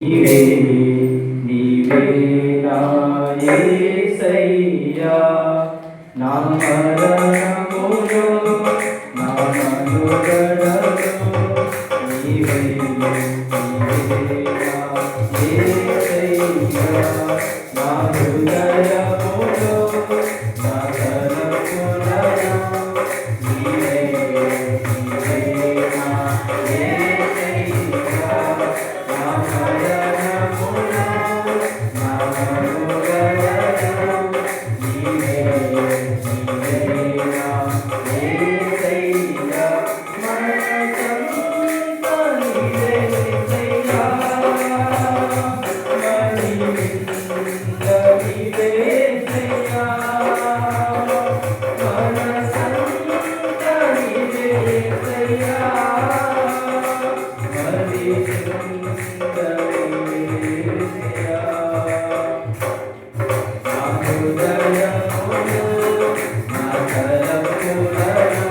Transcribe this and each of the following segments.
నీవే నీవే నా యేసయ్యా నా మరణములో నా మనుగడలో నీవే నీవే నా యేసయ్యా నా హృదయములో నా తలపులలో నీవే నీవే నా యేసయ్యా నా మరణములో నా మనుగడలో నీవే నీవే నా యేసయ్యా మనసంతా నీవే యేసయ్యా మహిమింద నీవే యేసయ్యా మనసంతా నీవే యేసయ్యా మహిమింద నీవే యేసయ్యా నా హృదయములో నా తలపులలో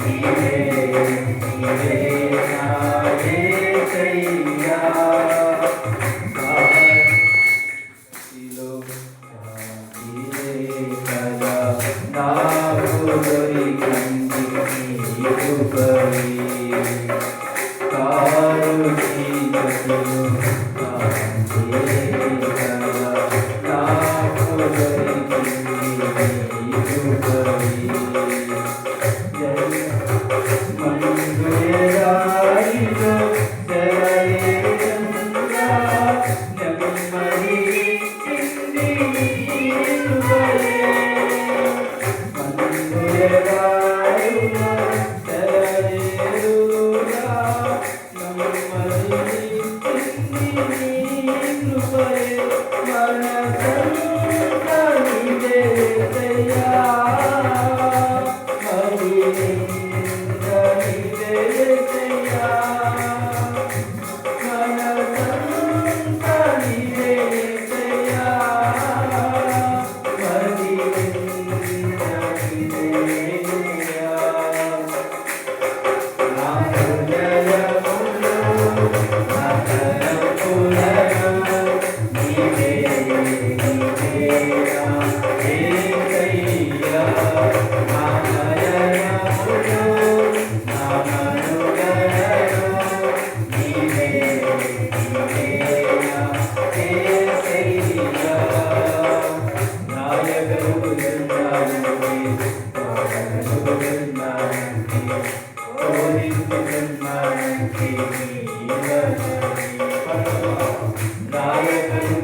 నీవే నీవే నా యేసయ్యా సాక్షిలో నీవే కదా నాకు దొరికింది నీ కృపవే కారు చీకటిలో కాంతియే కదా నాకు దొరికింది నీ కృపవే మందురాయిలో జయయంగా నెమ్మది కింది నీ కృపవే మందురాయిలో జయరుగా నెమ్మది కింది నీ కృపవే మనసంతా నీవే యేసయ్యా మహిమింద నీవే యేసయ్యా మనసంతా నీవే యేసయ్యా మహిమింద నీవే యేసయ్యా నా హృదయములో నా తలపులలో నీవే నీవే నా యేసయ్యా నా మరణములో నా మనుగడలో నీవే నీవే నా యేసయ్యా నాయకుడున్నానంటే పాడగలుగుతున్నానంటే బోధించుతున్నానంటే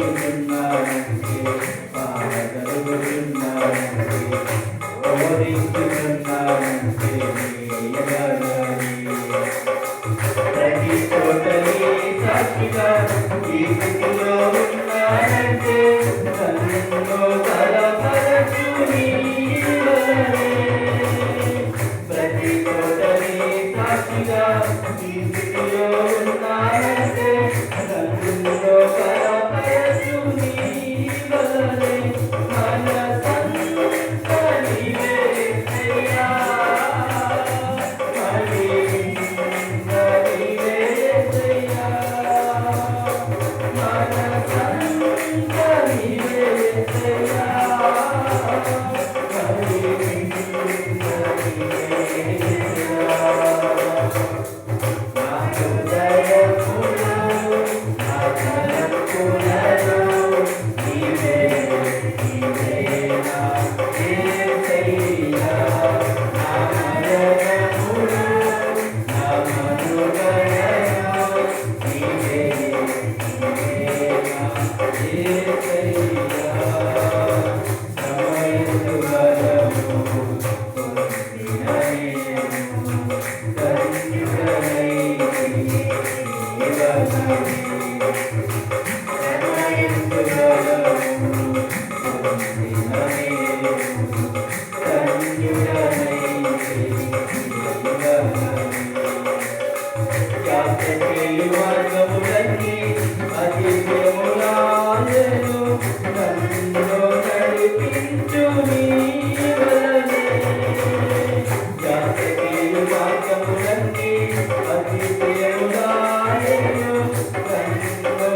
నాయకుడున్నానంటే పాడగలుగుతున్నానంటే బోధించుతున్నానంటే ప్రతి చోటని సాక్షిగా ఈ స్థితిలో ఉన్నానంటే నన్ను బలపరచు నీవే ప్రతి చోటని సాక్షిగా ఈ స్థితిలో ఉన్నానంటే నన్ను బలపరచు నీవే మనసంతా నీవే యేసయ్యా మహిమింద నీవే యేసయ్యా మనసంతా నీవే యేసయ్యా మహిమింద నీవే యేసయ్యా నా హృదయములో నా తలపులలో నీవే నీవే నా యేసయ్యా నా మరణములో నా మనుగడలో నీవే నీవే నా యేసయ్యా సమయము బలము పొందిన నేను ధన్యుడనైతి నీ వలనే సమయము బలము పొందిన నేను ధన్యుడనైతి నీ వలనే యాత్రకెళ్ళి మార్గములన్నీ అతిథ్యములాయను నన్ను నడిపించు నీ వలనే యాత్రకెళ్ళి మార్గములన్నీ అతిథ్యములాయను నన్ను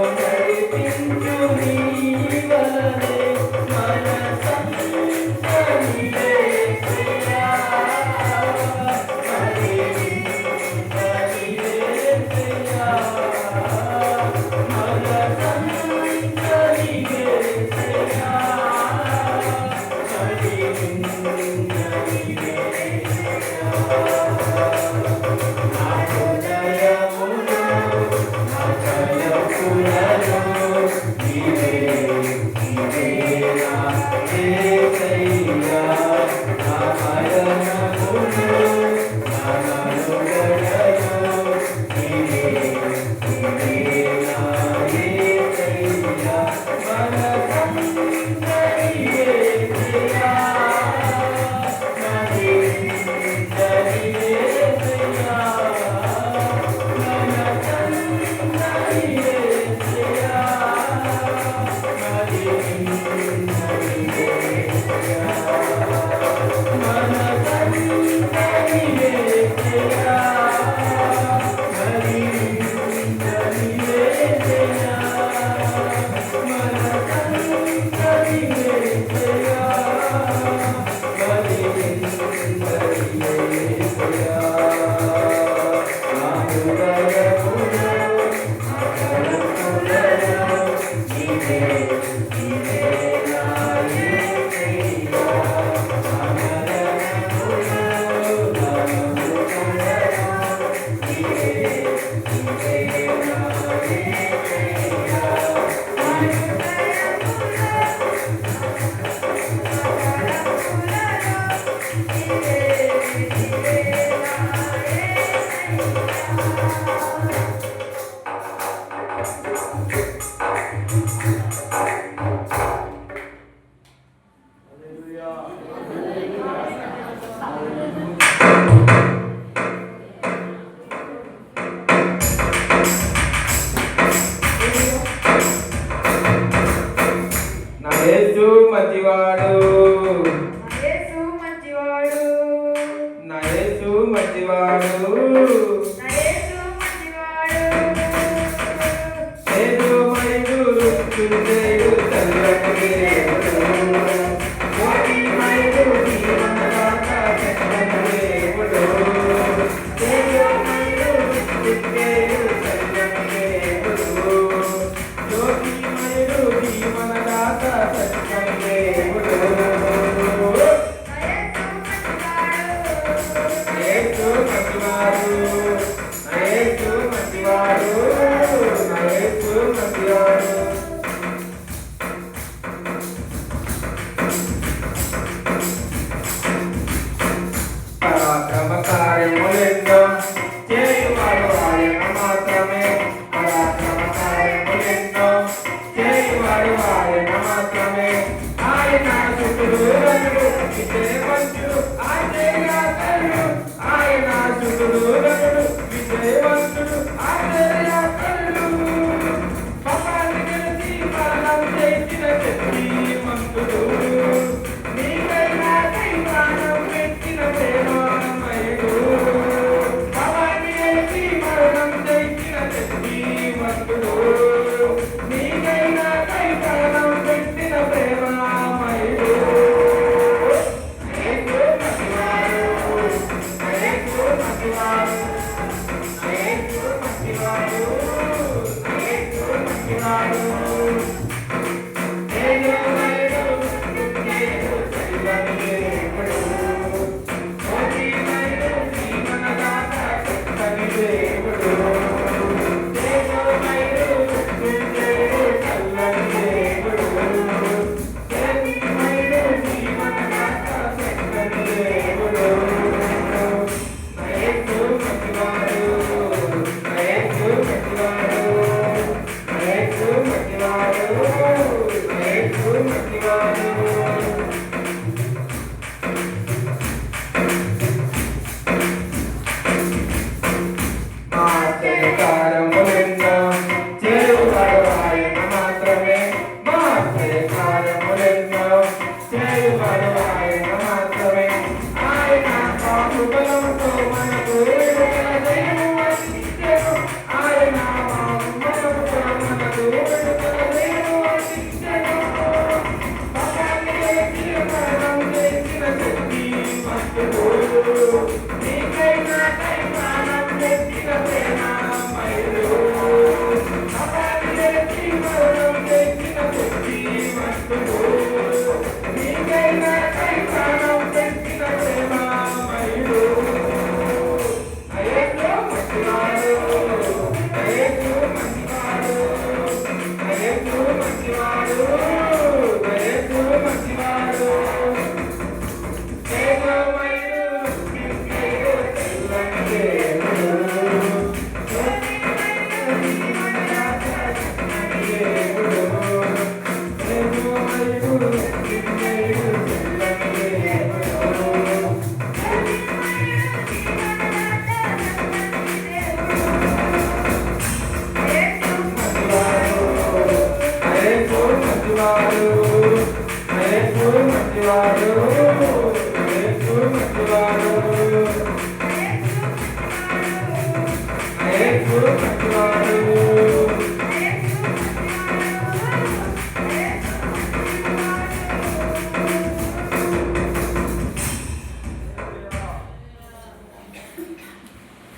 నా యేసు మంచివాడు, యేసు మంచివాడు, నా యేసు మంచివాడు, నా యేసు మంచివాడు. యేసు మైదు రుచులేడు చల్లటి దేవుడు, యోగి మైదు జీవనదాత చక్కని దేవుడు, యేసు మైదు రుచులేడు చల్లటి దేవుడు, యోగి మైదు జీవనదాత చక్కని దేవుడు. యేసు మంచివాడు, నా యేసు మంచివాడు, నా యేసు మంచివాడు. పరాక్రమ కార్యములెన్నో చేయువాడు ఆయన మాత్రమే, పరాక్రమ కార్యములెన్నో చేయువాడు ఆయన మాత్రమే. ఆయన శుద్ధుడు రఘుడు విజయవంతుడు ఆశ్చర్యకరుడు, ఆయన శుద్ధుడు రఘుడు విజయవంతుడు ఆశ్చర్యకరుడు. పాపాన్ని గెలిచి మరణం చేసిన శక్తిమంతుడు, నీకై నాకై ప్రాణం పెట్టిన ప్రేమమయుడు. పాపాన్ని గెలిచి మరణం చేసిన శక్తిమంతుడు, నీకై నాకై ప్రాణం పెట్టిన ప్రేమమయుడు. యేసు మంచివాడు, యేసు మంచివాడు, యేసు మంచివాడు, యేసు మంచివాడు. Hey,